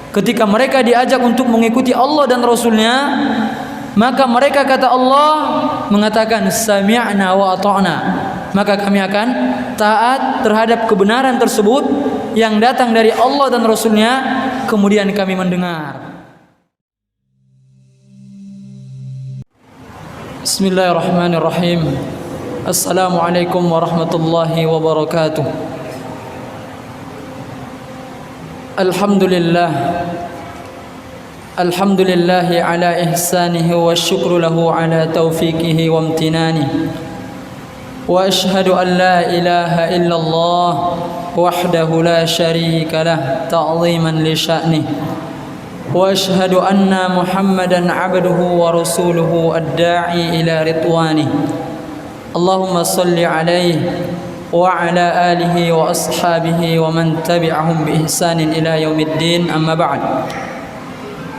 Ketika mereka diajak untuk mengikuti Allah dan Rasulnya, maka mereka kata Allah mengatakan sami'na wa ata'na, maka kami akan taat terhadap kebenaran tersebut yang datang dari Allah dan Rasulnya, kemudian kami mendengar. Bismillahirrahmanirrahim. Assalamualaikum warahmatullahi wabarakatuh. Alhamdulillahi ala ihsanihi wa syukru lahu ala taufiqihi wa amtinanihi. Wa ashhadu an la ilaha illallah wahdahu la syarika lah ta'ziman li sya'nih. Wa ashhadu anna Muhammadan abduhu wa rasuluhu ad-da'i ila ridwanih. Allahumma salli alaihi wa ala alihi wa ashabihi wa man tabi'ahum bi ihsanin ila yaumiddin, amma ba'd.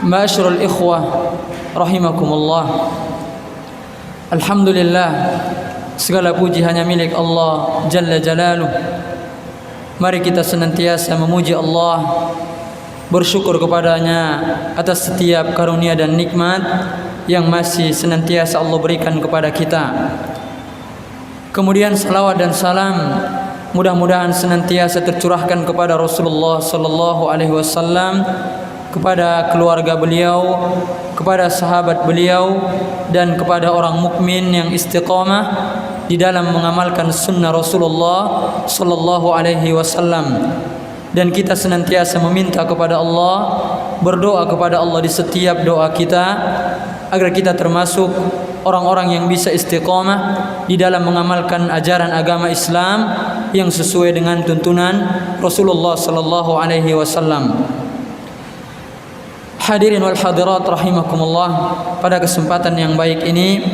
Ma'asyiral ikhwah rahimakumullah. Alhamdulillah, segala puji hanya milik Allah Jalla Jalaluh. Mari kita senantiasa memuji Allah, bersyukur kepadanya atas setiap karunia dan nikmat yang masih senantiasa Allah berikan kepada kita. Kemudian salawat dan salam mudah-mudahan senantiasa tercurahkan kepada Rasulullah sallallahu alaihi wasallam, kepada keluarga beliau, kepada sahabat beliau, dan kepada orang mukmin yang istiqamah di dalam mengamalkan sunnah Rasulullah sallallahu alaihi wasallam. Dan kita senantiasa meminta kepada Allah, berdoa kepada Allah di setiap doa kita, agar kita termasuk orang-orang yang bisa istiqamah di dalam mengamalkan ajaran agama Islam yang sesuai dengan tuntunan Rasulullah sallallahu alaihi wasallam. Hadirin wal hadirat rahimakumullah, pada kesempatan yang baik ini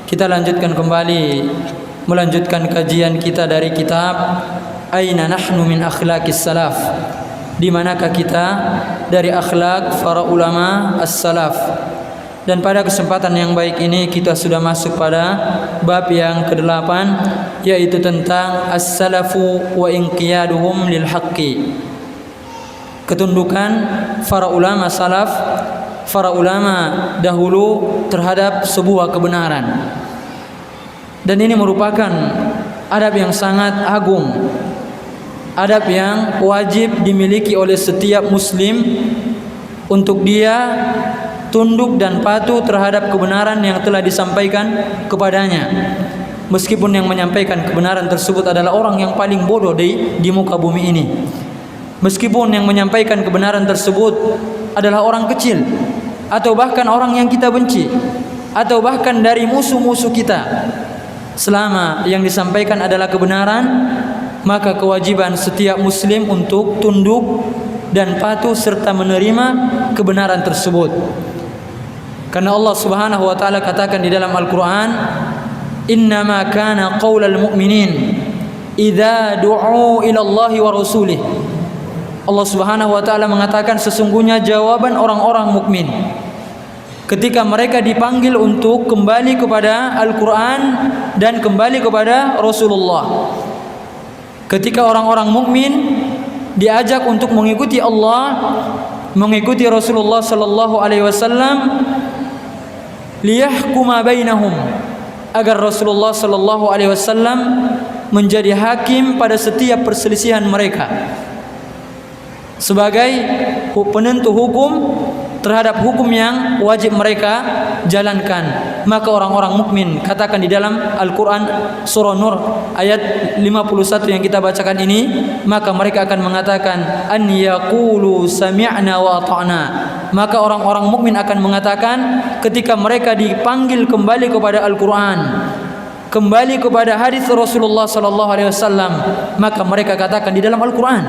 kita lanjutkan kembali melanjutkan kajian kita dari kitab Aina nahnu min akhlaqis salaf, di manakah kita dari akhlak para ulama as-salaf. Dan pada kesempatan yang baik ini kita sudah masuk pada bab yang ke-8, yaitu tentang as-salafu wa inqiyaduhum lil haqqi. Ketundukan para ulama salaf, para ulama dahulu terhadap sebuah kebenaran. Dan ini merupakan adab yang sangat agung, adab yang wajib dimiliki oleh setiap muslim untuk dia tunduk dan patuh terhadap kebenaran yang telah disampaikan kepadanya, meskipun yang menyampaikan kebenaran tersebut adalah orang yang paling bodoh di muka bumi ini, meskipun yang menyampaikan kebenaran tersebut adalah orang kecil, atau bahkan orang yang kita benci, atau bahkan dari musuh-musuh kita. Selama yang disampaikan adalah kebenaran, maka kewajiban setiap muslim untuk tunduk dan patuh serta menerima kebenaran tersebut. Karena Allah Subhanahu wa taala katakan di dalam Al-Qur'an, "Innama kana qaulal mu'minin idza du'u ila Allahi wa rasulih." Allah Subhanahu wa taala mengatakan sesungguhnya jawaban orang-orang mukmin ketika mereka dipanggil untuk kembali kepada Al-Qur'an dan kembali kepada Rasulullah. Ketika orang-orang mukmin diajak untuk mengikuti Allah, mengikuti Rasulullah sallallahu alaihi wasallam, liyahkuma bainahum, agar Rasulullah sallallahu alaihi wasallam menjadi hakim pada setiap perselisihan mereka, sebagai penentu hukum terhadap hukum yang wajib mereka jalankan. Maka orang-orang mukmin, katakan di dalam Al-Quran surah Nur ayat 51 yang kita bacakan ini, maka mereka akan mengatakan an yaqulu sami'na wa ata'na. Maka orang-orang mukmin akan mengatakan ketika mereka dipanggil kembali kepada Al-Quran, kembali kepada hadis Rasulullah sallallahu alaihi wasallam, maka mereka katakan di dalam Al-Quran,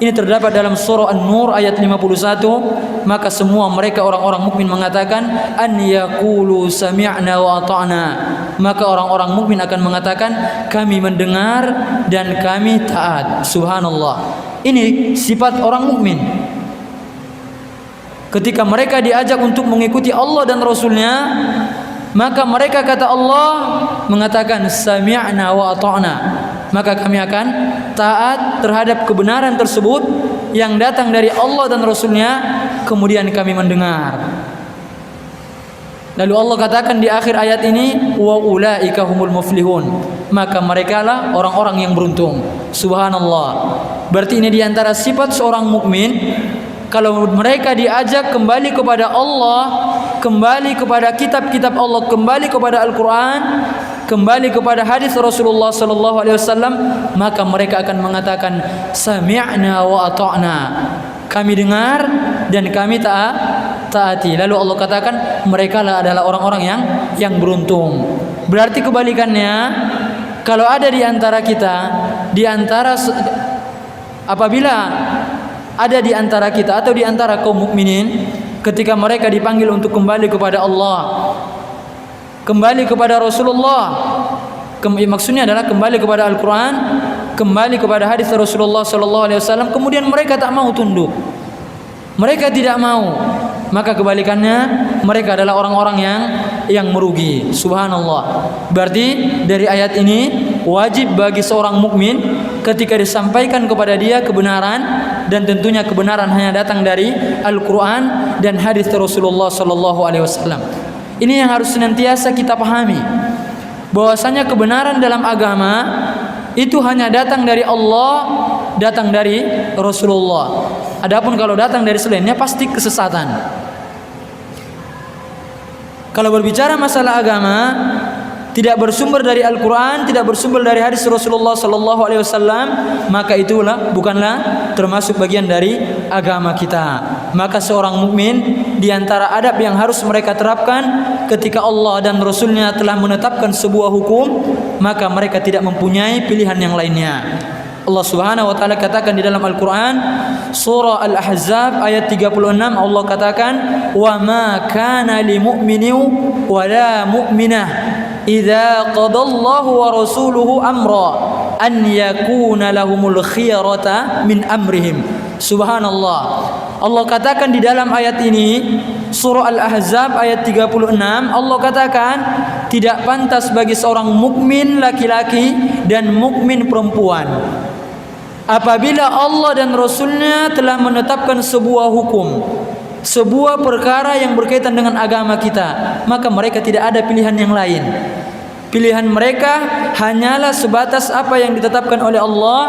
ini terdapat dalam surah An-Nur ayat 51, maka semua mereka orang-orang mukmin mengatakan an yaqulu sami'na wa ata'na. Maka orang-orang mukmin akan mengatakan kami mendengar dan kami taat. Subhanallah. Ini sifat orang mukmin. Ketika mereka diajak untuk mengikuti Allah dan Rasulnya, maka mereka kata Allah mengatakan sami'na wa ata'na, maka kami akan taat terhadap kebenaran tersebut yang datang dari Allah dan Rasulnya, kemudian kami mendengar. Lalu Allah katakan di akhir ayat ini, wa ulaika humul muflihun, maka mereka lah orang-orang yang beruntung. Subhanallah. Berarti ini diantara sifat seorang mukmin, kalau mereka diajak kembali kepada Allah, kembali kepada kitab-kitab Allah, kembali kepada Al-Quran, kembali kepada hadis Rasulullah sallallahu alaihi wasallam, maka mereka akan mengatakan sami'na wa ata'na. Kami dengar dan kami taati. Lalu Allah katakan mereka adalah orang-orang yang beruntung. Berarti kebalikannya, kalau ada di antara kita, apabila ada di antara kita atau di antara kaum mukminin, ketika mereka dipanggil untuk kembali kepada Allah, kembali kepada Rasulullah, maksudnya adalah kembali kepada Al-Quran, kembali kepada hadis Rasulullah sallallahu alaihi wasallam, kemudian mereka tak mau tunduk, mereka tidak mau, maka kebalikannya mereka adalah orang-orang yang merugi. Subhanallah. Berarti dari ayat ini wajib bagi seorang mukmin ketika disampaikan kepada dia kebenaran, dan tentunya kebenaran hanya datang dari Al-Quran dan hadis Rasulullah sallallahu alaihi wasallam. Ini yang harus senantiasa kita pahami, bahwasanya kebenaran dalam agama itu hanya datang dari Allah, datang dari Rasulullah. Adapun kalau datang dari selainnya pasti kesesatan. Kalau berbicara masalah agama, tidak bersumber dari Al-Quran, tidak bersumber dari hadis Rasulullah sallallahu alaihi wasallam, maka itulah bukanlah termasuk bagian dari agama kita. Maka seorang mukmin, di antara adab yang harus mereka terapkan ketika Allah dan Rasulnya telah menetapkan sebuah hukum, maka mereka tidak mempunyai pilihan yang lainnya. Allah Subhanahu wa taala katakan di dalam Al-Qur'an surah Al-Ahzab ayat 36, Allah katakan wa ma kana lil mu'minin wa la mu'minah idza qadallahu wa rasuluhu amra an yakuna lahumul khiyarata min amrihim. Subhanallah. Allah katakan di dalam ayat ini surah Al-Ahzab ayat 36, Allah katakan tidak pantas bagi seorang mukmin laki-laki dan mukmin perempuan apabila Allah dan Rasulnya telah menetapkan sebuah hukum, sebuah perkara yang berkaitan dengan agama kita, maka mereka tidak ada pilihan yang lain. Pilihan mereka hanyalah sebatas apa yang ditetapkan oleh Allah,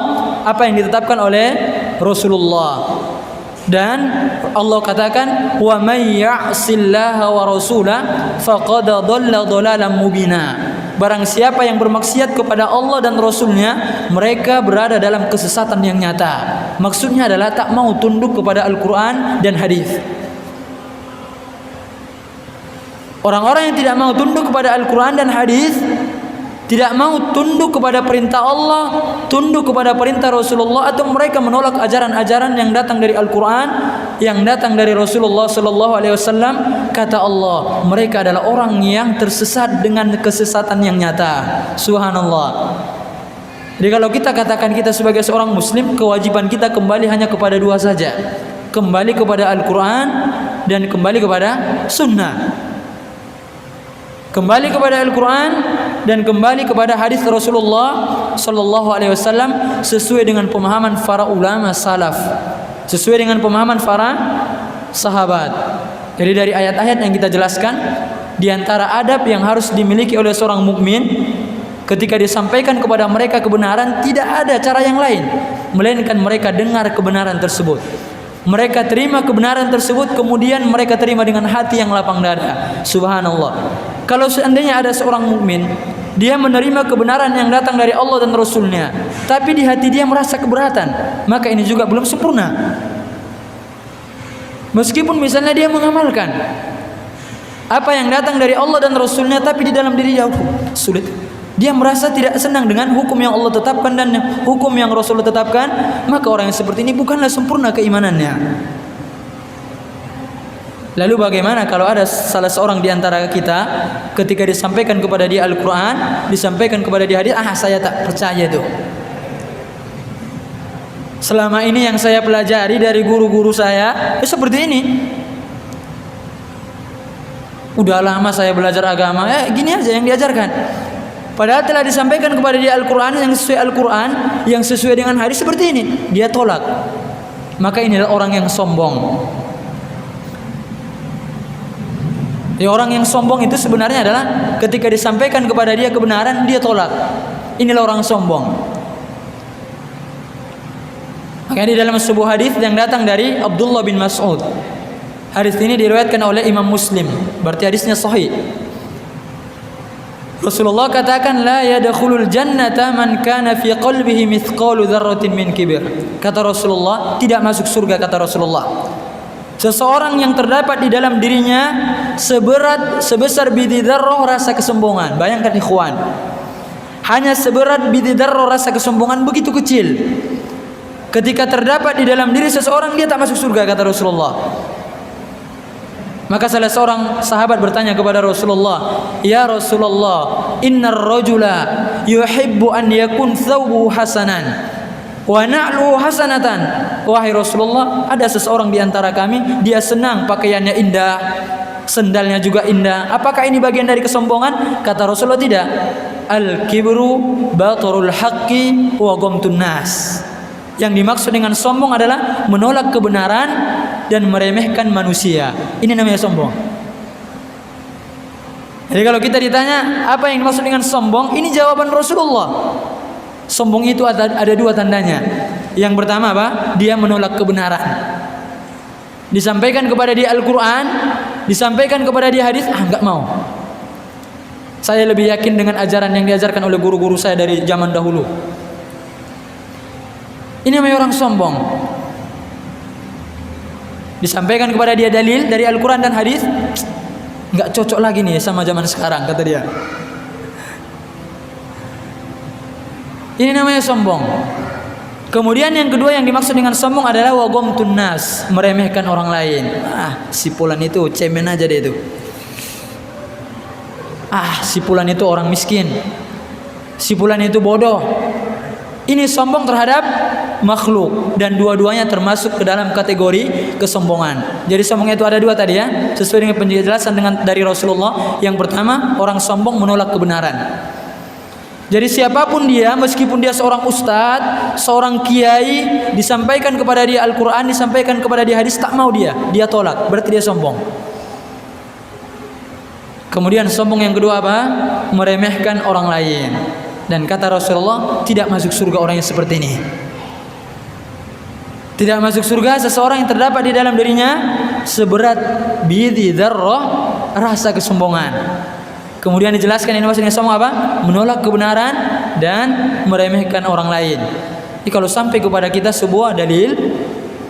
apa yang ditetapkan oleh Rasulullah. Dan Allah katakan wa may ya'sillaha wa rasulahu faqad dhalla dhalalan mubina. Barang siapa yang bermaksiat kepada Allah dan Rasulnya, mereka berada dalam kesesatan yang nyata. Maksudnya adalah tak mau tunduk kepada Al-Quran dan hadis. Orang-orang yang tidak mau tunduk kepada Al-Quran dan hadis, tidak mau tunduk kepada perintah Allah, tunduk kepada perintah Rasulullah, atau mereka menolak ajaran-ajaran yang datang dari Al-Quran, yang datang dari Rasulullah sallallahu alaihi wasallam, kata Allah, mereka adalah orang yang tersesat dengan kesesatan yang nyata. Subhanallah. Jadi kalau kita katakan kita sebagai seorang muslim, kewajiban kita kembali hanya kepada dua saja, kembali kepada Al-Quran dan kembali kepada sunnah. Kembali kepada Al-Quran dan kembali kepada hadis Rasulullah sallallahu alaihi wasallam sesuai dengan pemahaman para ulama salaf, sesuai dengan pemahaman para sahabat. Jadi dari ayat-ayat yang kita jelaskan, di antara adab yang harus dimiliki oleh seorang mukmin ketika disampaikan kepada mereka kebenaran, tidak ada cara yang lain melainkan mereka dengar kebenaran tersebut. Mereka terima kebenaran tersebut, kemudian mereka terima dengan hati yang lapang dada. Subhanallah. Kalau seandainya ada seorang mukmin, dia menerima kebenaran yang datang dari Allah dan Rasulnya, tapi di hati dia merasa keberatan, maka ini juga belum sempurna. Meskipun misalnya dia mengamalkan apa yang datang dari Allah dan Rasulnya, tapi di dalam diri dia sulit. Dia merasa tidak senang dengan hukum yang Allah tetapkan dan hukum yang Rasul tetapkan, maka orang yang seperti ini bukanlah sempurna keimanannya. Lalu bagaimana kalau ada salah seorang di antara kita ketika disampaikan kepada dia Al-Quran, disampaikan kepada dia hadis, saya tak percaya itu. Selama ini yang saya pelajari dari guru-guru saya seperti ini. Udah lama saya belajar agama, gini aja yang diajarkan. Padahal telah disampaikan kepada dia Al-Quran yang sesuai Al-Quran, yang sesuai dengan hadis seperti ini, dia tolak. maka inilah orang yang sombong. Ya, orang yang sombong itu sebenarnya adalah ketika disampaikan kepada dia kebenaran, dia tolak. Inilah orang sombong. Makanya di dalam sebuah hadis yang datang dari Abdullah bin Mas'ud. Hadis ini diriwayatkan oleh Imam Muslim, berarti hadisnya sahih. Rasulullah katakan, la yadkhulul jannata man kana fi qalbihi mithqalu dzarratin min kibir. Kata Rasulullah, tidak masuk surga, kata Rasulullah, seseorang yang terdapat di dalam dirinya sebesar biji dzarrah rasa kesombongan. Bayangkan ikhwan, hanya seberat biji dzarrah rasa kesombongan, begitu kecil. Ketika terdapat di dalam diri seseorang, dia tak masuk surga, kata Rasulullah. Maka salah seorang sahabat bertanya kepada Rasulullah, "Ya Rasulullah, innar rajula yuhibbu an yakun thawbuhu hasanan wa na'luhu hasanatan." Wahai Rasulullah, ada seseorang di antara kami, dia senang pakaiannya indah, sendalnya juga indah. Apakah ini bagian dari kesombongan? Kata Rasulullah, tidak. Al-kibru batarul haqqi wa ghamtun nas. Yang dimaksud dengan sombong adalah menolak kebenaran dan meremehkan manusia. Ini namanya sombong. Jadi kalau kita ditanya apa yang dimaksud dengan sombong, ini jawaban Rasulullah. Sombong itu ada dua tandanya. Yang pertama apa? Dia menolak kebenaran. Disampaikan kepada dia Al-Quran, disampaikan kepada dia hadis, enggak mau. Saya lebih yakin dengan ajaran yang diajarkan oleh guru-guru saya dari zaman dahulu. Ini namanya orang sombong. Disampaikan kepada dia dalil dari Al-Quran dan hadis, nggak cocok lagi nih sama zaman sekarang, kata dia. Ini namanya sombong. Kemudian yang kedua yang dimaksud dengan sombong adalah wa ghamtun nas, meremehkan orang lain. Si fulan itu cemen aja deh itu. Si fulan itu orang miskin. Si fulan itu bodoh. Ini sombong terhadap makhluk, dan dua-duanya termasuk ke dalam kategori kesombongan. Jadi sombong itu ada dua tadi ya, sesuai dengan penjelasan dari Rasulullah. Yang pertama, orang sombong menolak kebenaran. Jadi siapapun dia, meskipun dia seorang ustadz, seorang kiai, disampaikan kepada dia Al-Quran, disampaikan kepada dia hadis, tak mau dia tolak, berarti dia sombong. Kemudian sombong yang kedua apa? Meremehkan orang lain. Dan kata Rasulullah, tidak masuk surga orang yang seperti ini. Tidak masuk surga seseorang yang terdapat di dalam dirinya seberat biji dzarrah rasa kesombongan. Kemudian dijelaskan ini maksudnya sombong apa? Menolak kebenaran dan meremehkan orang lain. Jadi kalau sampai kepada kita sebuah dalil,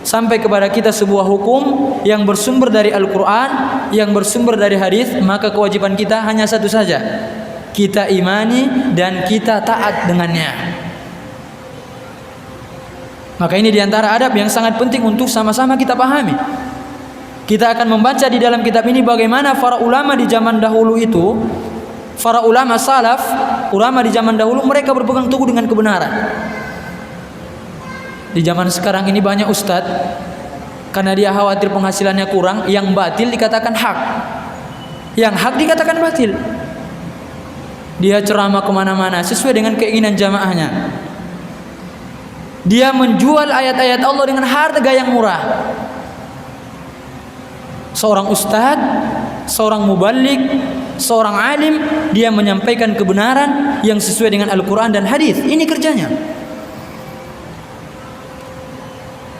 sampai kepada kita sebuah hukum yang bersumber dari Al-Quran, yang bersumber dari hadis, maka kewajiban kita hanya satu saja. Kita imani dan kita taat dengannya. Maka ini diantara adab yang sangat penting untuk sama-sama kita pahami. Kita akan membaca di dalam kitab ini bagaimana para ulama di zaman dahulu itu, para ulama salaf, ulama di zaman dahulu, mereka berpegang teguh dengan kebenaran. Di zaman sekarang ini banyak ustadz, karena dia khawatir penghasilannya kurang, yang batil dikatakan hak, yang hak dikatakan batil. Dia ceramah kemana-mana sesuai dengan keinginan jamaahnya. Dia menjual ayat-ayat Allah dengan harga yang murah. Seorang ustadz, seorang muballigh, seorang alim, dia menyampaikan kebenaran yang sesuai dengan Al-Quran dan hadis. Ini kerjanya.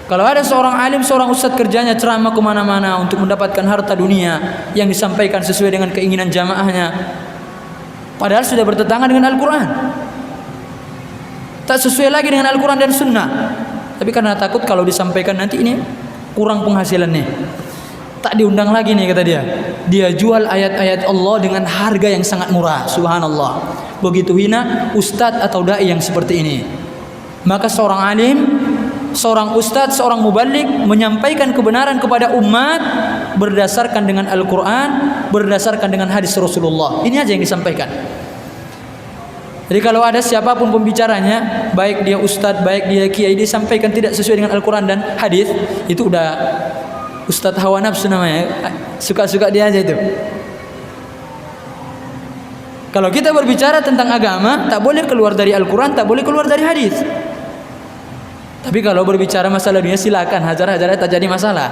Kalau ada seorang alim, seorang ustadz kerjanya ceramah kemana-mana untuk mendapatkan harta dunia yang disampaikan sesuai dengan keinginan jamaahnya, padahal sudah bertentangan dengan Al-Quran, tak sesuai lagi dengan Al-Quran dan Sunnah. Tapi karena takut kalau disampaikan nanti ini kurang penghasilannya, tak diundang lagi nih, kata dia. Dia jual ayat-ayat Allah dengan harga yang sangat murah. Subhanallah. Begitu hina ustadz atau dai yang seperti ini. Maka seorang alim, seorang ustadz, seorang muballigh menyampaikan kebenaran kepada umat berdasarkan dengan Al-Quran, berdasarkan dengan hadis Rasulullah. Ini aja yang disampaikan. Jadi kalau ada siapapun pembicaranya, baik dia ustadz, baik dia kiai, disampaikan tidak sesuai dengan Al-Quran dan hadis, itu udah ustadz hawa nafsu namanya. Suka-suka dia aja itu. Kalau kita berbicara tentang agama, tak boleh keluar dari Al-Quran, tak boleh keluar dari hadis. Tapi kalau berbicara masalah dunia silakan hajar-hajar, tak jadi masalah.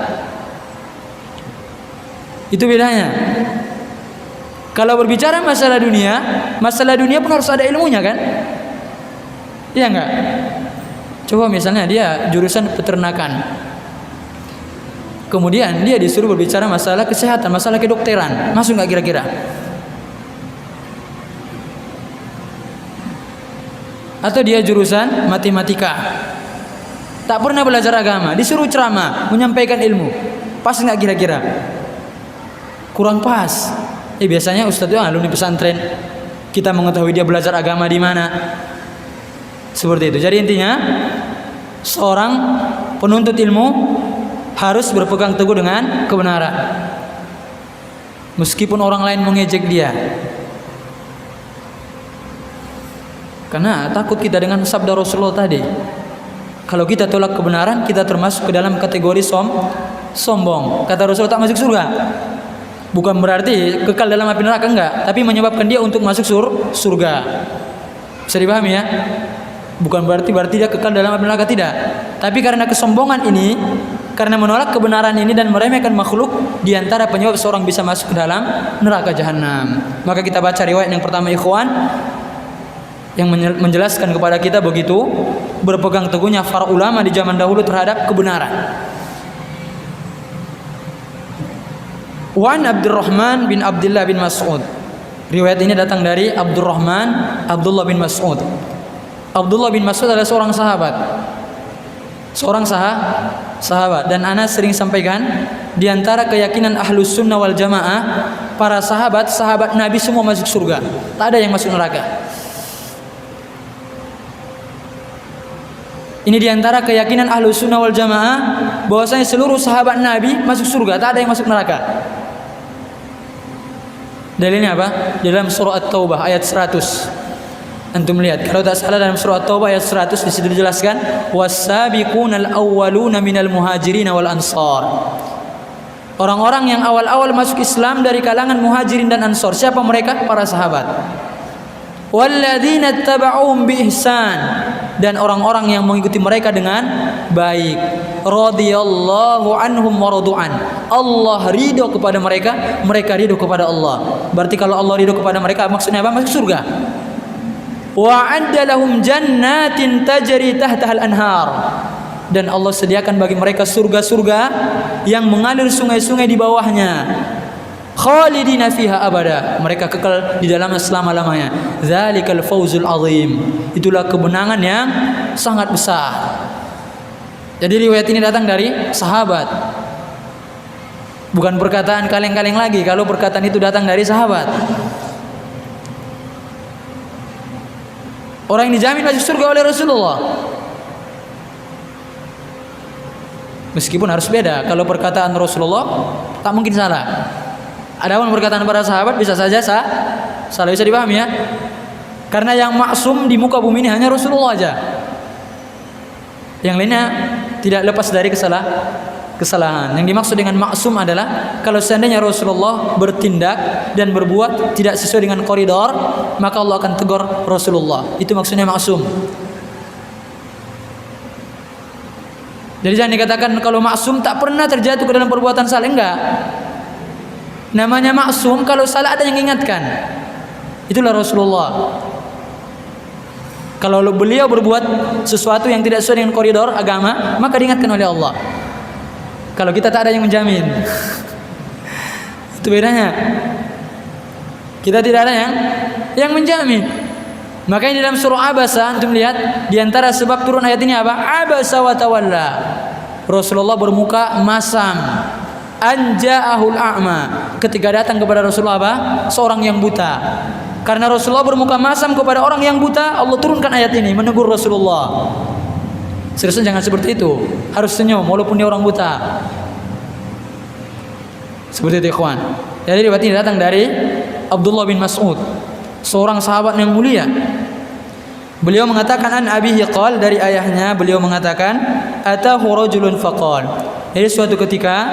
Itu bedanya. Kalau berbicara masalah dunia pun harus ada ilmunya kan? Iya enggak? Coba misalnya dia jurusan peternakan. Kemudian dia disuruh berbicara masalah kesehatan, masalah kedokteran. Masuk enggak kira-kira? Atau dia jurusan matematika, tak pernah belajar agama, disuruh ceramah, menyampaikan ilmu, pas nggak kira-kira? Kurang pas. Biasanya ustadz itu alumni pesantren, kita mengetahui dia belajar agama di mana. Seperti itu. Jadi intinya seorang penuntut ilmu harus berpegang teguh dengan kebenaran, meskipun orang lain mengejek dia. Karena takut kita dengan sabda Rasulullah tadi. Kalau kita tolak kebenaran, kita termasuk ke dalam kategori sombong. Kata Rasulullah, tak masuk surga. Bukan berarti kekal dalam api neraka, enggak, tapi menyebabkan dia untuk masuk surga. Bisa dipahami ya? Bukan berarti dia kekal dalam api neraka, tidak. Tapi karena kesombongan ini, karena menolak kebenaran ini dan meremehkan makhluk, di antara penyebab seorang bisa masuk ke dalam neraka jahanam. Maka kita baca riwayat yang pertama, ikhwan, yang menjelaskan kepada kita begitu berpegang teguhnya para ulama di zaman dahulu terhadap kebenaran. Wan Abdurrahman bin Abdullah bin Mas'ud. Riwayat ini datang dari Abdullah bin Mas'ud. Abdullah bin Mas'ud adalah seorang sahabat. Sahabat, dan ana sering sampaikan di antara keyakinan Ahlus Sunnah wal Jamaah, para sahabat Nabi semua masuk surga. Tak ada yang masuk neraka. Ini diantara keyakinan Ahlus Sunnah wal Jamaah, bahwasanya seluruh sahabat Nabi masuk surga, tak ada yang masuk neraka. Dalilnya apa? Dalam surah At-Taubah ayat 100. Antum lihat, kalau tak salah dalam surah At-Taubah ayat 100 di situ dijelaskan, was-sabiqunal awwaluna minal muhajirin wal ansar. Orang-orang yang awal-awal masuk Islam dari kalangan muhajirin dan ansar. Siapa mereka? Para sahabat. Walladzina tabauhum biihsan, dan orang-orang yang mengikuti mereka dengan baik. Radhiyallahu anhum wa radu'an. Allah ridho kepada mereka, mereka ridho kepada Allah. Berarti kalau Allah ridho kepada mereka, maksudnya apa? Masuk surga. Wa 'adda lahum jannatin tajri tahtahal anhar, dan Allah sediakan bagi mereka surga-surga yang mengalir sungai-sungai di bawahnya. Khalidina fiha abada, mereka kekal di dalamnya selama-lamanya. Dzalikal fawzul azim, itulah kemenangan yang sangat besar. Jadi riwayat ini datang dari sahabat, bukan perkataan kaleng-kaleng lagi. Kalau perkataan itu datang dari sahabat, orang yang dijamin masuk surga oleh Rasulullah. Meskipun harus beda. Kalau perkataan Rasulullah tak mungkin salah. Adapun perkataan para sahabat bisa saja salah, bisa dipahami ya. Karena yang maksum di muka bumi ini hanya Rasulullah aja. Yang lainnya tidak lepas dari kesalahan. Yang dimaksud dengan maksum adalah kalau seandainya Rasulullah bertindak dan berbuat tidak sesuai dengan koridor, maka Allah akan tegur Rasulullah. Itu maksudnya maksum. Jadi jangan dikatakan kalau maksum tak pernah terjatuh ke dalam perbuatan salah, enggak. Namanya maksum kalau salah ada yang ingatkan. Itulah Rasulullah. Kalau beliau berbuat sesuatu yang tidak sesuai dengan koridor agama, maka diingatkan oleh Allah. Kalau kita tak ada yang menjamin. Itu bedanya. Kita tidak ada yang menjamin. Makanya dalam surah Abasa antum lihat, di antara sebab turun ayat ini apa? Abasa wa tawalla. Rasulullah bermuka masam. Anja'ahul a'ma, ketika datang kepada Rasulullah apa? Seorang yang buta. Karena Rasulullah bermuka masam kepada orang yang buta, Allah turunkan ayat ini menegur Rasulullah. Seriusnya jangan seperti itu. Harus senyum walaupun dia orang buta. Seperti itu ikhwan. Jadi riwayat ini datang dari Abdullah bin Mas'ud, seorang sahabat yang mulia. Beliau mengatakan an abihi qal, dari ayahnya beliau mengatakan atahu rajulun faqal. Jadi suatu ketika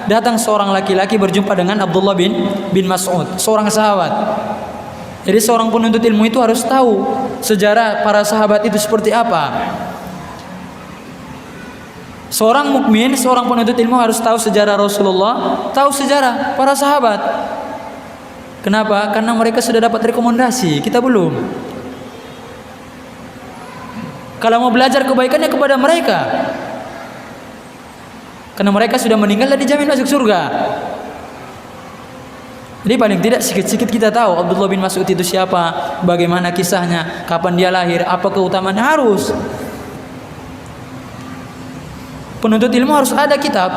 datang seorang laki-laki berjumpa dengan Abdullah bin Mas'ud, seorang sahabat. Jadi seorang penuntut ilmu itu harus tahu sejarah para sahabat itu seperti apa. Seorang mukmin, seorang penuntut ilmu harus tahu sejarah Rasulullah, tahu sejarah para sahabat. Kenapa? Karena mereka sudah dapat rekomendasi, kita belum. Kalau mau belajar kebaikannya kepada mereka, karena mereka sudah meninggal dan dijamin masuk surga. Jadi paling tidak sedikit-sedikit kita tahu Abdullah bin Mas'ud itu siapa, bagaimana kisahnya, kapan dia lahir, apa keutamaannya. Harus. Penuntut ilmu harus ada kitab,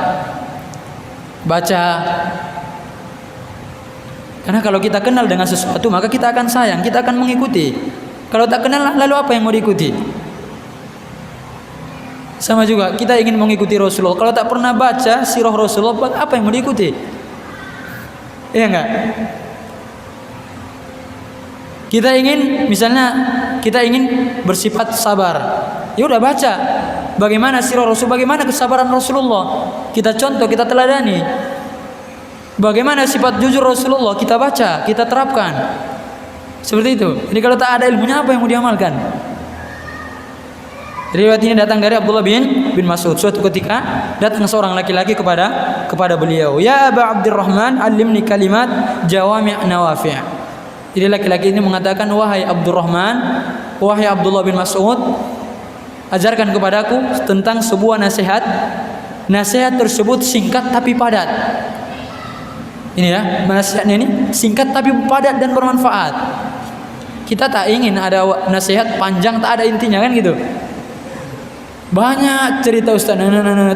baca. Karena kalau kita kenal dengan sesuatu, maka kita akan sayang, kita akan mengikuti. Kalau tak kenal, lalu apa yang mau diikuti? Sama juga, kita ingin mengikuti Rasulullah. Kalau tak pernah baca sirah Rasulullah, apa yang mau diikuti? Iya enggak? Kita ingin, misalnya, kita ingin bersifat sabar. Ya udah baca. Bagaimana sirah Rasul, bagaimana kesabaran Rasulullah. Kita contoh, kita teladani. Bagaimana sifat jujur Rasulullah, kita baca, kita terapkan. Seperti itu. Jadi kalau tak ada ilmunya, apa yang mau diamalkan? Riwayat ini datang dari Abdullah bin Mas'ud. Suatu ketika datang seorang laki-laki kepada beliau, "Ya Aba Abdurrahman, alimni kalimat jawami' nawafi'." Jadi laki-laki ini mengatakan, "Wahai Abdurrahman, wahai Abdullah bin Mas'ud, ajarkan kepadaku tentang sebuah nasihat. Nasihat tersebut singkat tapi padat." Ini ya, nasihatnya ini singkat tapi padat dan bermanfaat. Kita tak ingin ada nasihat panjang tak ada intinya, kan gitu. Banyak cerita Ustaz,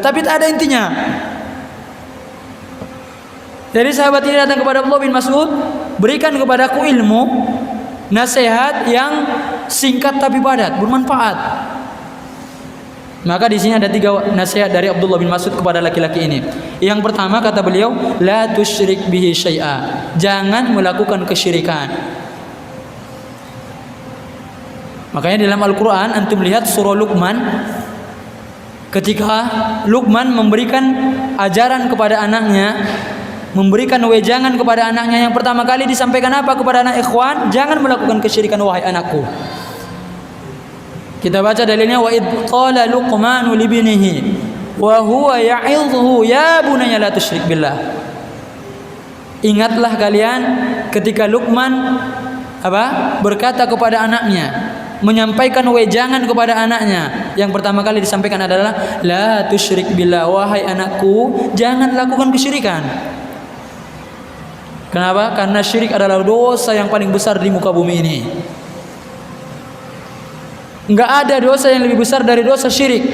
tapi tak ada intinya. Jadi sahabat ini datang kepada Abdullah bin Mas'ud, berikan kepadaku ilmu, nasihat yang singkat tapi padat, bermanfaat. Maka di sini ada 3 nasihat dari Abdullah bin Mas'ud kepada laki-laki ini. Yang pertama kata beliau, la tusyrik bihi syai'a. Jangan melakukan kesyirikan. Makanya dalam Al-Qur'an antum lihat surah Luqman, ketika Luqman memberikan ajaran kepada anaknya, memberikan wejangan kepada anaknya, yang pertama kali disampaikan apa kepada anak? Ikhwan, jangan melakukan kesyirikan wahai anakku. Kita baca dalilnya, wa id qala Luqmanu libnihi wa huwa ya'idhuhu ya bunayya la tusyrik billah. Ingatlah kalian ketika Luqman berkata kepada anaknya, menyampaikan wejangan kepada anaknya. Yang pertama kali disampaikan adalah la tusyrik billah, wahai anakku, jangan lakukan kesyirikan. Kenapa? Karena syirik adalah dosa yang paling besar di muka bumi ini. Enggak ada dosa yang lebih besar dari dosa syirik.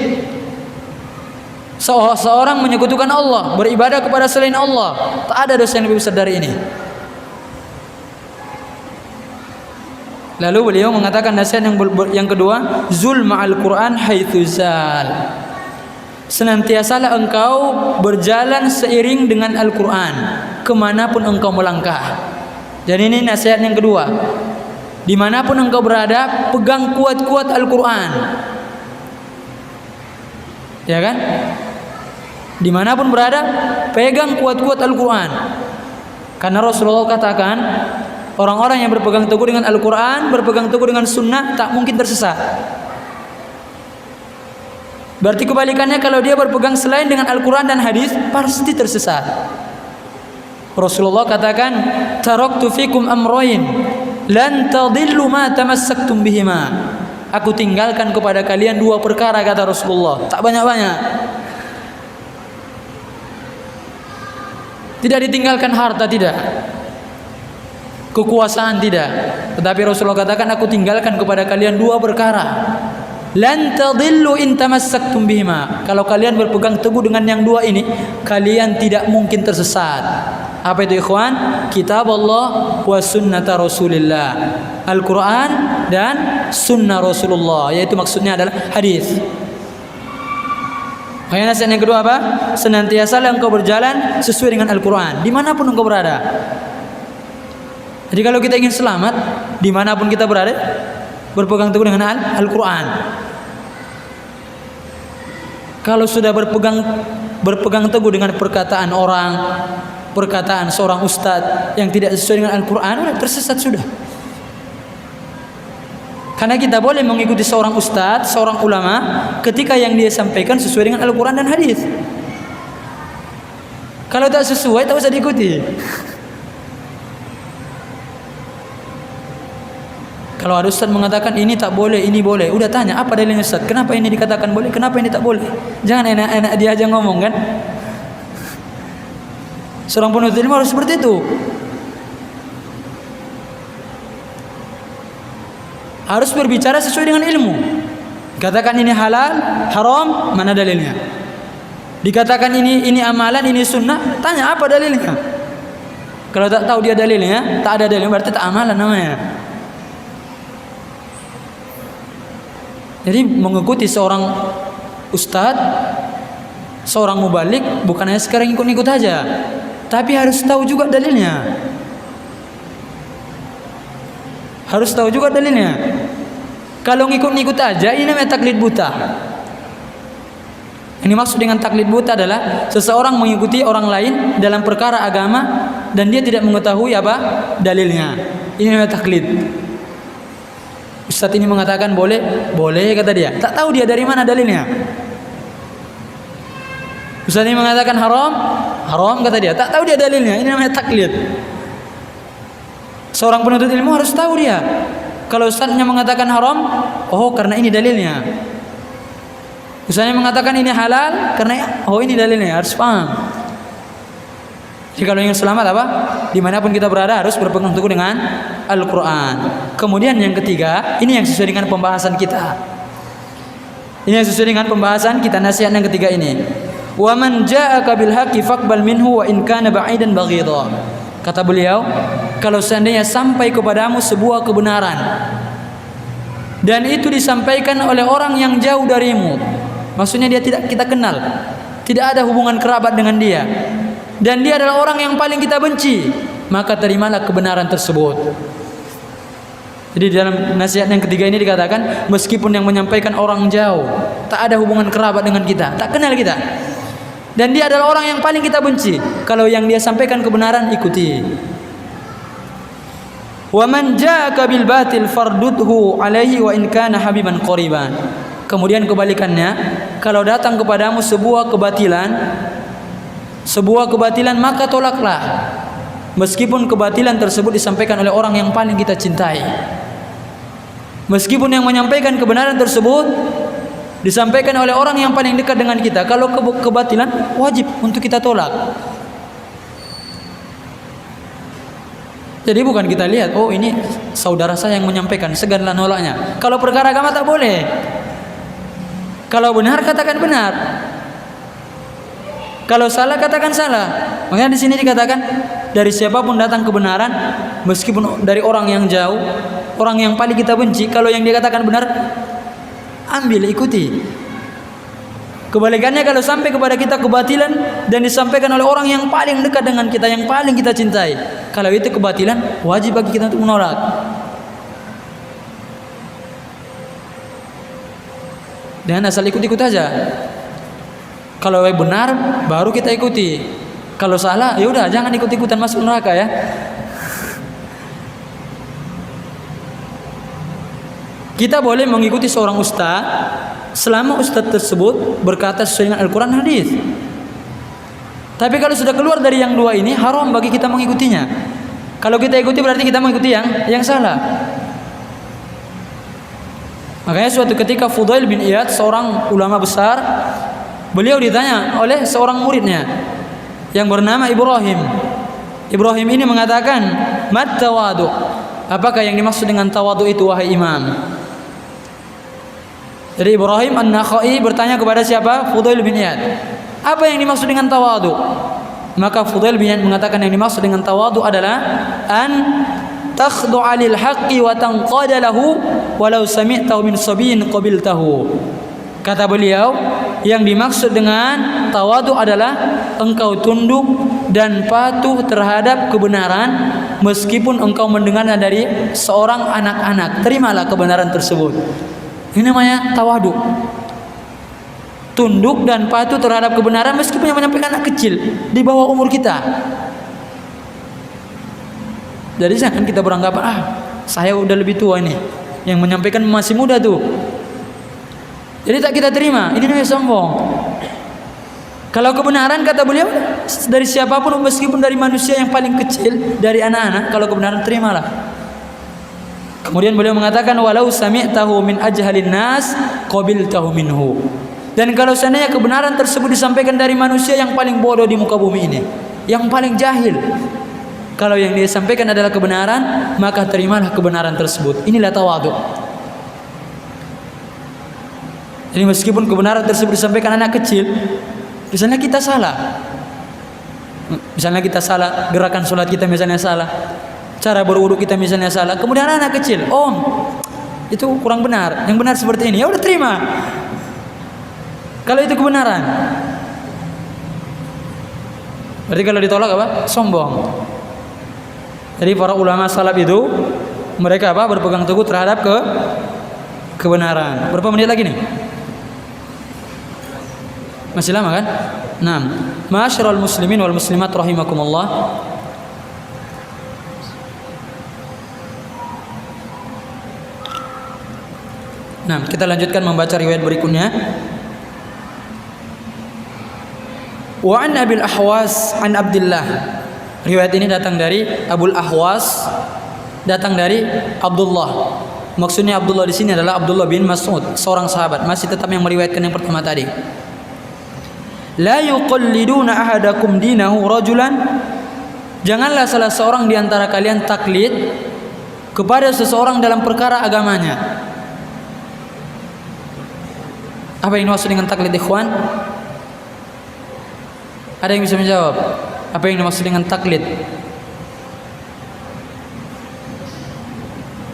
Seorang menyekutukan Allah, beribadah kepada selain Allah, tak ada dosa yang lebih besar dari ini. Lalu beliau mengatakan nasihat yang kedua, zul ma'al Qur'an haitsu zal. Senantiasalah engkau berjalan seiring dengan Al-Quran kemanapun engkau melangkah. Jadi ini nasihat yang kedua. Dimanapun engkau berada, pegang kuat-kuat Al-Quran. Ya kan? Dimanapun berada, pegang kuat-kuat Al-Quran. Karena Rasulullah katakan, orang-orang yang berpegang teguh dengan Al-Quran, berpegang teguh dengan sunnah, tak mungkin tersesat. Berarti kebalikannya, kalau dia berpegang selain dengan Al-Quran dan hadis, pasti tersesat. Rasulullah katakan, taraktu fikum amrayn lan tadillu ma tamassaktum bihima. Aku tinggalkan kepada kalian 2 perkara, kata Rasulullah. Tak banyak-banyak. Tidak ditinggalkan harta, tidak. Kekuasaan, tidak. Tetapi Rasulullah katakan, aku tinggalkan kepada kalian 2 perkara. Lan tadillu in tamassaktum bihima. Kalau kalian berpegang teguh dengan yang 2 ini, kalian tidak mungkin tersesat. Apa itu ikhwan? Kitab Allah wa sunnata Rasulillah. Al-Quran dan sunnah Rasulullah, yaitu maksudnya adalah hadis. Makanya nasihat yang kedua apa? Senantiasalah engkau berjalan sesuai dengan Al-Quran, dimanapun engkau berada. Jadi kalau kita ingin selamat, dimanapun kita berada, berpegang teguh dengan Al-Quran. Kalau sudah berpegang teguh dengan perkataan orang, perkataan seorang ustadz yang tidak sesuai dengan Al-Quran, tersesat sudah. Karena kita boleh mengikuti seorang ustadz, seorang ulama ketika yang dia sampaikan sesuai dengan Al-Quran dan hadis. Kalau tak sesuai, tak usah diikuti. Kalau ada ustadz mengatakan ini tak boleh, ini boleh, udah tanya apa dalilnya ustadz? Kenapa ini dikatakan boleh? Kenapa ini tak boleh? Jangan enak-enak dia aja ngomong kan? Seorang penuntut ilmu harus seperti itu. Harus berbicara sesuai dengan ilmu. Katakan ini halal, haram, mana dalilnya? Dikatakan ini amalan, ini sunnah, tanya apa dalilnya? Kalau tak tahu dia dalilnya, tak ada dalilnya, berarti tak amalan namanya. Jadi mengikuti seorang ustadz, seorang mubalik, bukan hanya sekarang ikut-ikut aja, tapi harus tahu juga dalilnya. Harus tahu juga dalilnya. Kalau ngikut-ngikut aja, ini namanya taklid buta. Ini maksud dengan taklid buta adalah seseorang mengikuti orang lain dalam perkara agama dan dia tidak mengetahui apa dalilnya. Ini namanya taklid. Ustaz ini mengatakan boleh, boleh kata dia. Tak tahu dia dari mana dalilnya. Ustaz ini mengatakan haram, haram kata dia. Tak tahu dia dalilnya. Ini namanya taklid. Seorang penuntut ilmu harus tahu dia. Kalau ustaznya mengatakan haram, oh karena ini dalilnya. Ustaznya mengatakan ini halal, karena oh ini dalilnya. Harus paham. Jadi kalau ingin selamat apa? Dimanapun kita berada harus berpegang teguh dengan Al-Quran. Kemudian yang ketiga, ini yang sesuai dengan pembahasan kita. Ini yang sesuai dengan pembahasan kita, nasihat yang ketiga ini. Wa man ja'aka bil haqqi faqbal minhu wa in kana ba'idan baghidha. Kata beliau, kalau seandainya sampai kepadamu sebuah kebenaran dan itu disampaikan oleh orang yang jauh darimu, maksudnya dia tidak kita kenal, tidak ada hubungan kerabat dengan dia, dan dia adalah orang yang paling kita benci, maka terimalah kebenaran tersebut. Jadi dalam nasihat yang ketiga ini dikatakan, meskipun yang menyampaikan orang jauh, tak ada hubungan kerabat dengan kita, tak kenal kita, dan dia adalah orang yang paling kita benci, kalau yang dia sampaikan kebenaran, ikuti. Wa man ja'aka bil batil fardudhu alaihi wa in kana habiban qariban. Kemudian kebalikannya, kalau datang kepadamu sebuah kebatilan maka tolaklah, meskipun kebatilan tersebut disampaikan oleh orang yang paling kita cintai. Meskipun yang menyampaikan kebenaran tersebut disampaikan oleh orang yang paling dekat dengan kita, kalau kebatilan wajib untuk kita tolak. Jadi bukan kita lihat, oh ini saudara saya yang menyampaikan, seganlah nolaknya. Kalau perkara agama tak boleh. Kalau benar katakan benar. Kalau salah katakan salah. Makanya di sini dikatakan dari siapapun datang kebenaran, meskipun dari orang yang jauh, orang yang paling kita benci, kalau yang dia katakan benar, ambil, ikuti. Kebalikannya kalau sampai kepada kita kebatilan dan disampaikan oleh orang yang paling dekat dengan kita, yang paling kita cintai, kalau itu kebatilan, wajib bagi kita untuk menolak. Dan asal ikut-ikut aja. Kalau benar baru kita ikuti. Kalau salah ya udah, jangan ikut-ikutan masuk neraka ya. Kita boleh mengikuti seorang ustaz selama ustaz tersebut berkata sesuai dengan Al-Quran hadis. Tapi kalau sudah keluar dari yang dua ini, haram bagi kita mengikutinya. Kalau kita ikuti berarti kita mengikuti yang salah. Makanya suatu ketika Fudail bin Iyad, seorang ulama besar, beliau ditanya oleh seorang muridnya yang bernama Ibrahim. Ibrahim ini mengatakan, "Mat tawadu?" Apakah yang dimaksud dengan tawadu itu wahai imam? Jadi Ibrahim An-Nakhai bertanya kepada siapa? Fudail bin Iyad. Apa yang dimaksud dengan tawadu? Maka Fudail bin Iyad mengatakan yang dimaksud dengan tawadu adalah an takhdu'a lil haqqi wa tanqada lahu walau sami'tahu min sabiyin qabiltahu. Kata beliau, yang dimaksud dengan tawadu adalah engkau tunduk dan patuh terhadap kebenaran meskipun engkau mendengarnya dari seorang anak-anak. Terimalah kebenaran tersebut. Ini namanya tawadu. Tunduk dan patuh terhadap kebenaran meskipun yang menyampaikan anak kecil di bawah umur kita. Jadi jangan kita beranggapan, saya udah lebih tua ini, Yang menyampaikan masih muda tuh. Jadi tak kita terima. Ini namanya sombong. Kalau kebenaran kata beliau dari siapapun, meskipun dari manusia yang paling kecil, dari anak-anak, kalau kebenaran terimalah. Kemudian beliau mengatakan walau sami'tahu min ajhalin nas qabiltahu minhu. Dan kalau seandainya kebenaran tersebut disampaikan dari manusia yang paling bodoh di muka bumi ini, yang paling jahil, kalau yang dia sampaikan adalah kebenaran, maka terimalah kebenaran tersebut. Inilah tawadhu. Jadi meskipun kebenaran tersebut disampaikan anak kecil, misalnya kita salah, gerakan sholat kita misalnya salah, cara berwudu kita misalnya salah, kemudian anak kecil, om, itu kurang benar, yang benar seperti ini, ya udah terima. Kalau itu kebenaran. Berarti kalau ditolak apa? Sombong. Jadi para ulama salaf itu mereka apa? Berpegang teguh terhadap kebenaran. Berapa menit lagi nih? Masih lama kan? 6. Ma'asyiral muslimin wal muslimat rahimakumullah. Nah, kita lanjutkan membaca riwayat berikutnya. Wa an Abil Ahwas an Abdullah. Riwayat ini datang dari Abul Ahwas, datang dari Abdullah. Maksudnya Abdullah di sini adalah Abdullah bin Mas'ud, seorang sahabat, masih tetap yang meriwayatkan yang pertama tadi. La yuqalliduna ahadakum dinahu rajulan. Janganlah salah seorang di antara kalian taklid kepada seseorang dalam perkara agamanya. Apa yang dimaksud dengan taklid, ikhwan? Ada yang bisa menjawab? Apa yang dimaksud dengan taklid?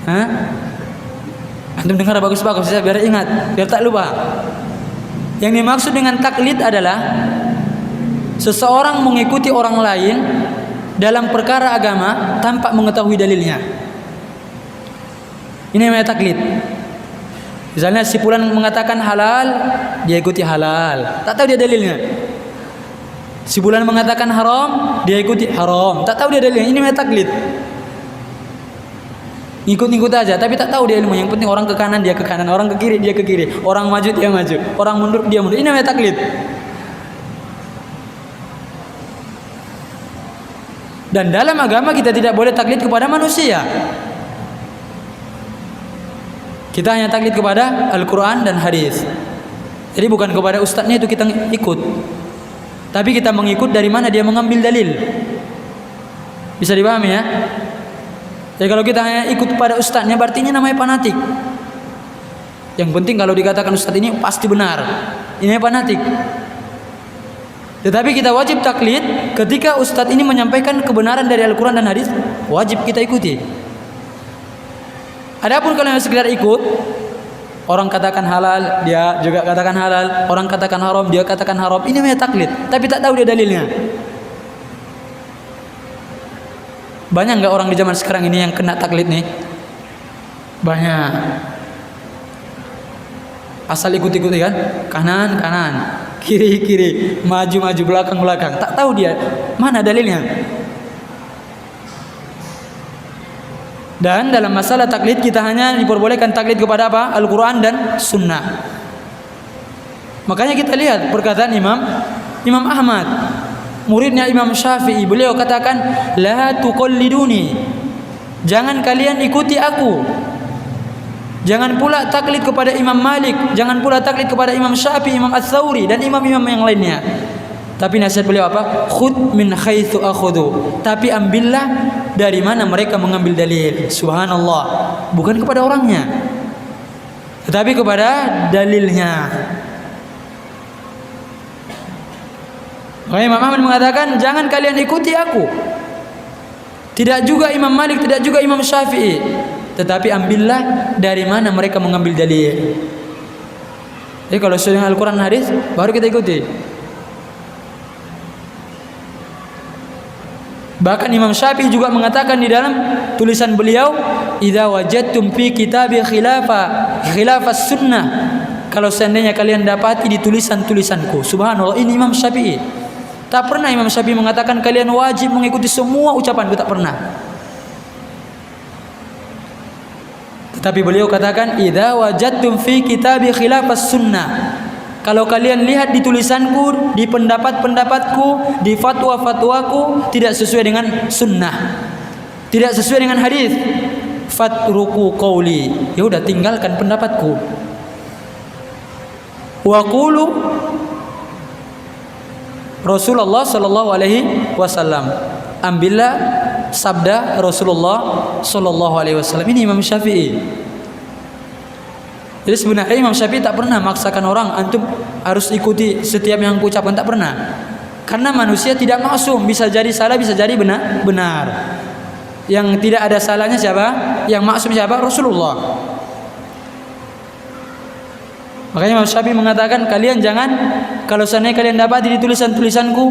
Hah? Antum dengar bagus-bagus ya, biar ingat, biar tak lupa. Yang dimaksud dengan taklid adalah seseorang mengikuti orang lain dalam perkara agama tanpa mengetahui dalilnya. Ini namanya taklid. Misalnya si fulan mengatakan halal, dia ikuti halal, tak tahu dia dalilnya. Si fulan mengatakan haram, dia ikuti haram, tak tahu dia dalilnya. Ini namanya taklid. Ngikut-ngikut aja, tapi tak tahu dia ilmu. Yang penting orang ke kanan dia ke kanan, orang ke kiri dia ke kiri, orang maju dia maju, orang mundur dia mundur. Ini namanya taklid. Dan dalam agama kita tidak boleh taklid kepada manusia. Kita hanya taklid kepada Al-Quran dan hadis. Jadi bukan kepada ustadznya itu kita ikut, tapi kita mengikut dari mana dia mengambil dalil. Bisa dipahami ya? Jadi kalau kita hanya ikut pada ustadznya, berarti ini namanya fanatik. Yang penting kalau dikatakan ustadz ini pasti benar, ini fanatik. Tetapi kita wajib taklid ketika ustadz ini menyampaikan kebenaran dari Al-Quran dan hadis, wajib kita ikuti. Adapun kalau yang sekedar ikut, orang katakan halal, dia juga katakan halal, orang katakan haram, dia katakan haram, ini namanya taklid, tapi tak tahu dia dalilnya. Banyak nggak orang di zaman sekarang ini yang kena taklid nih? Banyak. Asal ikut-ikuti kan, kanan kanan, kiri kiri, maju maju, belakang belakang, tak tahu dia mana dalilnya. Dan dalam masalah taklid kita hanya diperbolehkan taklid kepada apa? Al-Quran dan Sunnah. Makanya kita lihat perkataan Imam Ahmad, muridnya Imam Syafi'i, beliau katakan la tuqalliduni, jangan kalian ikuti aku. Jangan pula taklid kepada Imam Malik, jangan pula taklid kepada Imam Syafi'i, Imam Ats-Tsauri dan imam-imam yang lainnya. Tapi nasihat beliau apa? Khudh min haitsu akhudhu. Tapi ambillah dari mana mereka mengambil dalil. Subhanallah. Bukan kepada orangnya, tetapi kepada dalilnya. Imam Ahmad mengatakan jangan kalian ikuti aku, tidak juga Imam Malik, tidak juga Imam Syafi'i, tetapi ambillah dari mana mereka mengambil dalil. Jadi kalau sesuai dengan Al-Quran hadis baru kita ikuti. Bahkan Imam Syafi'i juga mengatakan di dalam tulisan beliau, idza wajadtum fi kitabi khilafas sunnah, kalau seandainya kalian dapati di tulisan-tulisanku. Subhanallah, ini Imam Syafi'i. Tak pernah Imam Syafi'i mengatakan kalian wajib mengikuti semua ucapanku, tak pernah. Tapi beliau katakan, idza wajadtum fi kitabi khilafas sunnah. Kalau kalian lihat di tulisanku, di pendapat-pendapatku, di fatwa-fatwaku tidak sesuai dengan sunnah, tidak sesuai dengan hadis, fatruku qauli, ya udah tinggalkan pendapatku. Wa qulu Rasulullah sallallahu alaihi wasallam. Ambillah sabda Rasulullah sallallahu alaihi wasallam. Ini Imam Syafi'i. Jadi sebenarnya Imam Syafi'i tak pernah maksakan orang antum harus ikuti setiap yang aku ucapkan, tak pernah. Karena manusia tidak maksum, bisa jadi salah, bisa jadi benar. Yang tidak ada salahnya siapa? Yang maksum siapa? Rasulullah. Makanya Imam Syafi'i mengatakan, kalian jangan, kalau seandainya kalian dapat di tulisan-tulisanku,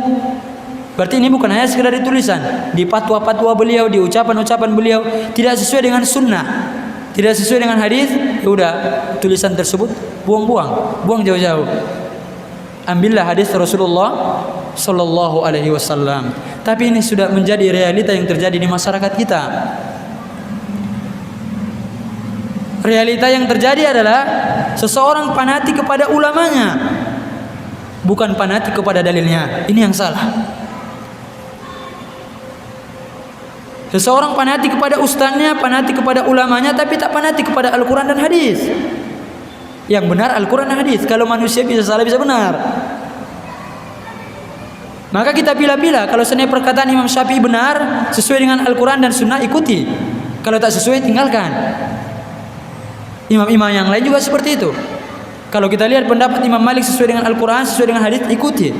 berarti ini bukan hanya sekedar di tulisan, di fatwa-fatwa beliau, di ucapan-ucapan beliau tidak sesuai dengan sunnah, tidak sesuai dengan hadis, ya udah tulisan tersebut buang jauh-jauh. Ambillah hadis Rasulullah sallallahu alaihi wasallam. Tapi ini sudah menjadi realita yang terjadi di masyarakat kita. Realita yang terjadi adalah seseorang fanatik kepada ulamanya, bukan fanatik kepada dalilnya. Ini yang salah. Seseorang fanatik kepada ustadznya, fanatik kepada ulamanya, tapi tak fanatik kepada Al-Quran dan hadis. Yang benar Al-Quran dan hadis. Kalau manusia bisa salah, bisa benar. Maka kita pilih-pilih. Kalau seandainya perkataan Imam Syafi'i benar, sesuai dengan Al-Quran dan Sunnah, ikuti. Kalau tak sesuai, tinggalkan. Imam-imam yang lain juga seperti itu. Kalau kita lihat pendapat Imam Malik sesuai dengan Al-Quran, sesuai dengan hadis, ikuti.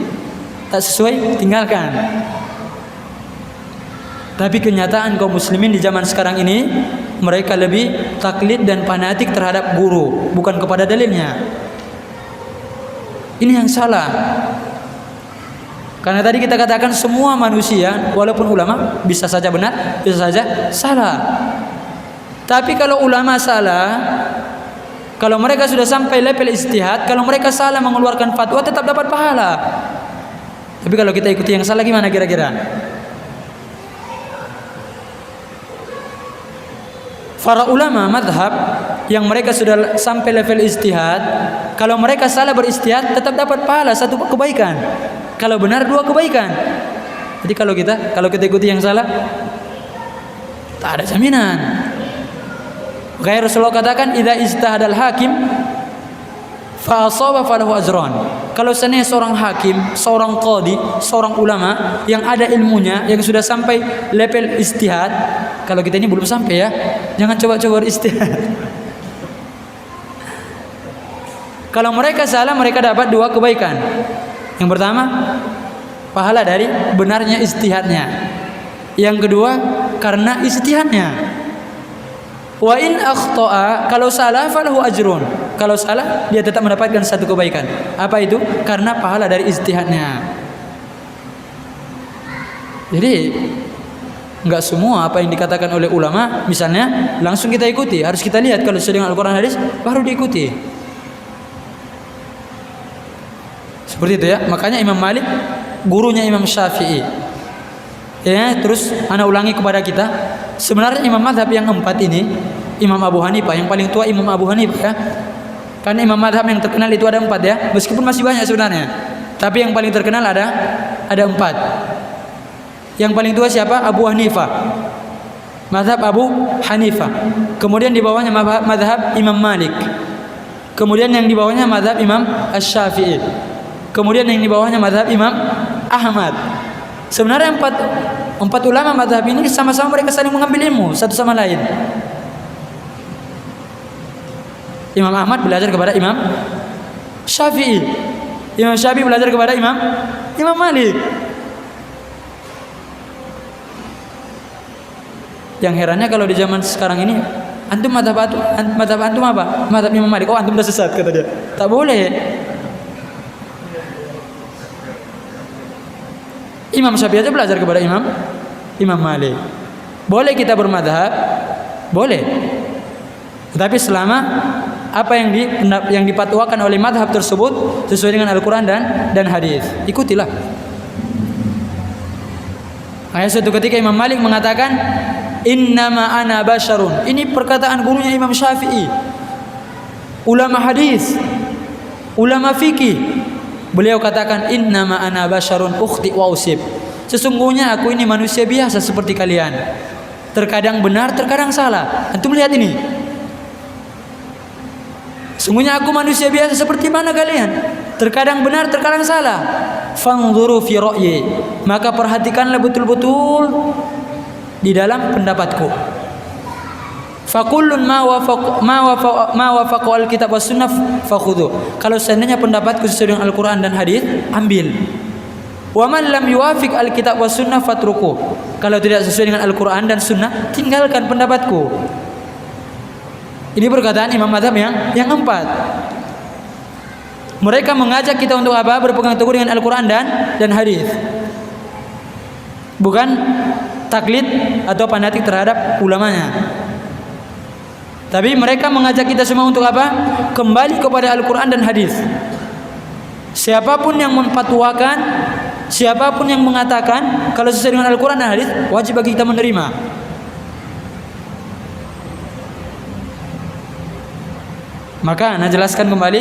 Tak sesuai, tinggalkan. Tapi kenyataan kaum muslimin di zaman sekarang ini, mereka lebih taklid dan fanatik terhadap guru, bukan kepada dalilnya. Ini yang salah. Karena tadi kita katakan semua manusia, walaupun ulama, bisa saja benar, bisa saja salah. Tapi kalau ulama salah, kalau mereka sudah sampai level ijtihad, kalau mereka salah mengeluarkan fatwa, tetap dapat pahala. Tapi kalau kita ikuti yang salah, gimana kira-kira? Para ulama madhab yang mereka sudah sampai level ijtihad, kalau mereka salah berijtihad tetap dapat pahala, satu kebaikan. Kalau benar, dua kebaikan. Jadi kalau kita ikuti yang salah, tak ada jaminan. Makanya Rasulullah katakan, idza ijtahadal hakim fa asaba falahu ajran. Kalau seandainya seorang hakim, seorang qadhi, seorang ulama yang ada ilmunya, yang sudah sampai level ijtihad, kalau kita ini belum sampai ya, jangan coba-coba ijtihad. Kalau mereka salah, mereka dapat dua kebaikan. Yang pertama, pahala dari benarnya ijtihadnya. Yang kedua, karena ijtihadnya. Wa in akhta'a, kalau salah falahu ajrun. Kalau salah, dia tetap mendapatkan satu kebaikan. Apa itu? Karena pahala dari ijtihadnya. Jadi enggak semua apa yang dikatakan oleh ulama misalnya langsung kita ikuti. Harus kita lihat kalau sesuai dengan Al-Quran hadis baru diikuti. Seperti itu ya. Makanya Imam Malik gurunya Imam Syafi'i. Ya, terus ana ulangi kepada kita, sebenarnya imam mazhab yang empat ini, Imam Abu Hanifah, yang paling tua Imam Abu Hanifah ya. Karena imam mazhab yang terkenal itu ada empat ya, meskipun masih banyak sebenarnya. Tapi yang paling terkenal ada empat. Yang paling tua siapa? Abu Hanifah. Mazhab Abu Hanifah. Kemudian di bawahnya mazhab Imam Malik. Kemudian yang di bawahnya mazhab Imam Asy-Syafi'i. Kemudian yang di bawahnya mazhab Imam Ahmad. Sebenarnya empat ulama mazhab ini sama-sama mereka saling mengambil ilmu satu sama lain. Imam Ahmad belajar kepada Imam Syafi'i. Imam Syafi'i belajar kepada Imam Malik. Yang herannya kalau di zaman sekarang ini, antum mazhab antum apa? Mazhab Imam Malik. Oh, antum dah sesat kata dia. Tak boleh. Imam Syafi'i aja belajar kepada Imam Malik. Boleh kita bermadhab, boleh. Tetapi selama apa yang dipatwakan oleh madhab tersebut sesuai dengan Al-Quran dan hadis, ikutilah. Makanya suatu ketika Imam Malik mengatakan, innama ana basyarun. Ini perkataan gurunya Imam Syafi'i, ulama hadis, ulama fikih. Beliau katakan, innama ana basyarun ukhti wa usib. Sesungguhnya aku ini manusia biasa seperti kalian. Terkadang benar, terkadang salah. Antum lihat ini. Sesungguhnya aku manusia biasa seperti mana kalian. Terkadang benar, terkadang salah. Fanzuru fi ra'yi. Maka perhatikanlah betul-betul di dalam pendapatku. Fakullun ma wafaq al-kitab was sunnah fakhudhu. Kalau seandainya pendapatku sesuai dengan Al-Qur'an dan hadis, ambil. Wa man lam yuwafiq al-kitab was sunnah fatruku. Kalau tidak sesuai dengan Al-Qur'an dan sunnah, tinggalkan pendapatku. Ini perkataan imam mazhab yang keempat. Mereka mengajak kita untuk apa? Berpegang teguh dengan Al-Qur'an dan hadis. Bukan taklid atau fanatik terhadap ulamanya. Tapi mereka mengajak kita semua untuk apa? Kembali kepada Al-Qur'an dan hadis. Siapapun yang memfatwakan, siapapun yang mengatakan kalau sesuai dengan Al-Qur'an dan hadis, wajib bagi kita menerima. Maka saya jelaskan kembali,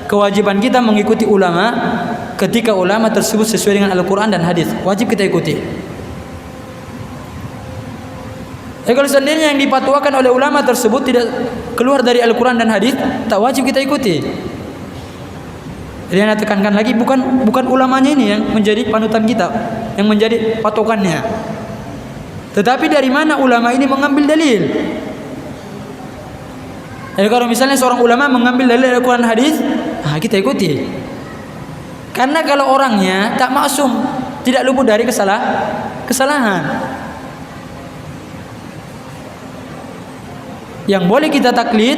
kewajiban kita mengikuti ulama ketika ulama tersebut sesuai dengan Al-Qur'an dan hadis, wajib kita ikuti. Kalau seandainya yang dipatwakan oleh ulama tersebut tidak keluar dari Al-Qur'an dan hadis, tak wajib kita ikuti. Jadi saya tekankan lagi, bukan ulamanya ini yang menjadi panutan kita, yang menjadi patokannya. Tetapi dari mana ulama ini mengambil dalil? Jadi kalau misalnya seorang ulama mengambil dalil Al-Qur'an hadis, kita ikuti. Karena kalau orangnya tak maksum, tidak luput dari kesalahan. Yang boleh kita taklid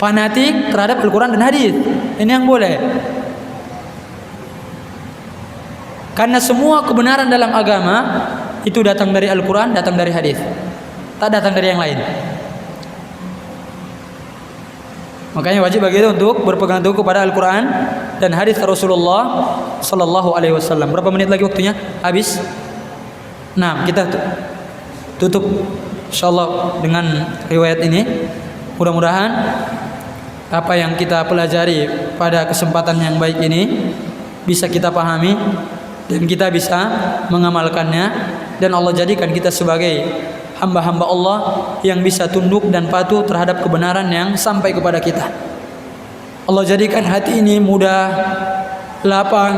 fanatik terhadap Al-Qur'an dan hadis. Ini yang boleh. Karena semua kebenaran dalam agama itu datang dari Al-Qur'an, datang dari hadis. Tak datang dari yang lain. Makanya wajib bagi kita untuk berpegang teguh kepada Al-Qur'an dan hadis Rasulullah sallallahu alaihi wasallam. Berapa menit lagi waktunya? Habis. Nah, kita tutup insyaallah dengan riwayat ini. Mudah-mudahan apa yang kita pelajari pada kesempatan yang baik ini bisa kita pahami dan kita bisa mengamalkannya, dan Allah jadikan kita sebagai hamba-hamba Allah yang bisa tunduk dan patuh terhadap kebenaran yang sampai kepada kita. Allah jadikan hati ini mudah, lapang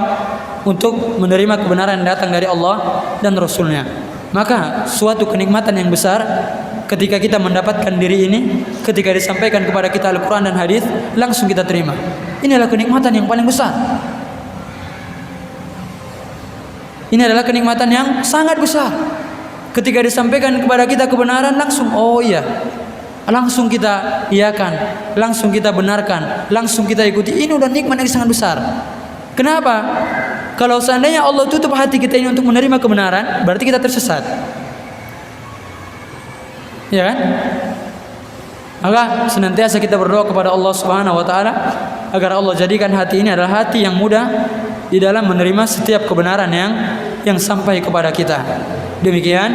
untuk menerima kebenaran yang datang dari Allah dan Rasulnya. Maka suatu kenikmatan yang besar ketika kita mendapatkan diri ini, ketika disampaikan kepada kita Al-Quran dan hadis, langsung kita terima. Inilah kenikmatan yang paling besar. Ini adalah kenikmatan yang sangat besar. Ketika disampaikan kepada kita kebenaran, langsung oh iya, langsung kita iakan, langsung kita benarkan, langsung kita ikuti. Ini udah nikmat yang sangat besar. Kenapa? Kalau seandainya Allah tutup hati kita ini untuk menerima kebenaran, berarti kita tersesat. Ya kan? Maka senantiasa kita berdoa kepada Allah Subhanahu wa taala agar Allah jadikan hati ini adalah hati yang mudah di dalam menerima setiap kebenaran yang sampai kepada kita. Demikian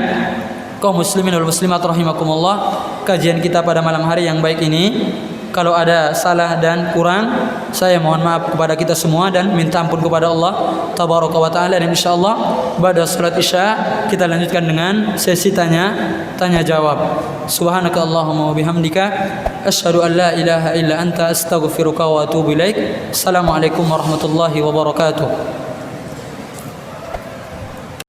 kaum muslimin wal muslimat rahimakumullah, kajian kita pada malam hari yang baik ini. Kalau ada salah dan kurang, saya mohon maaf kepada kita semua dan minta ampun kepada Allah tabaraka wa taala. Dan insyaallah pada salat Isya kita lanjutkan dengan sesi tanya jawab. Subhanaka Allahumma wa bihamdika asyhadu an la ilaha illa anta astaghfiruka wa atubu ilaik. Assalamualaikum warahmatullahi wabarakatuh.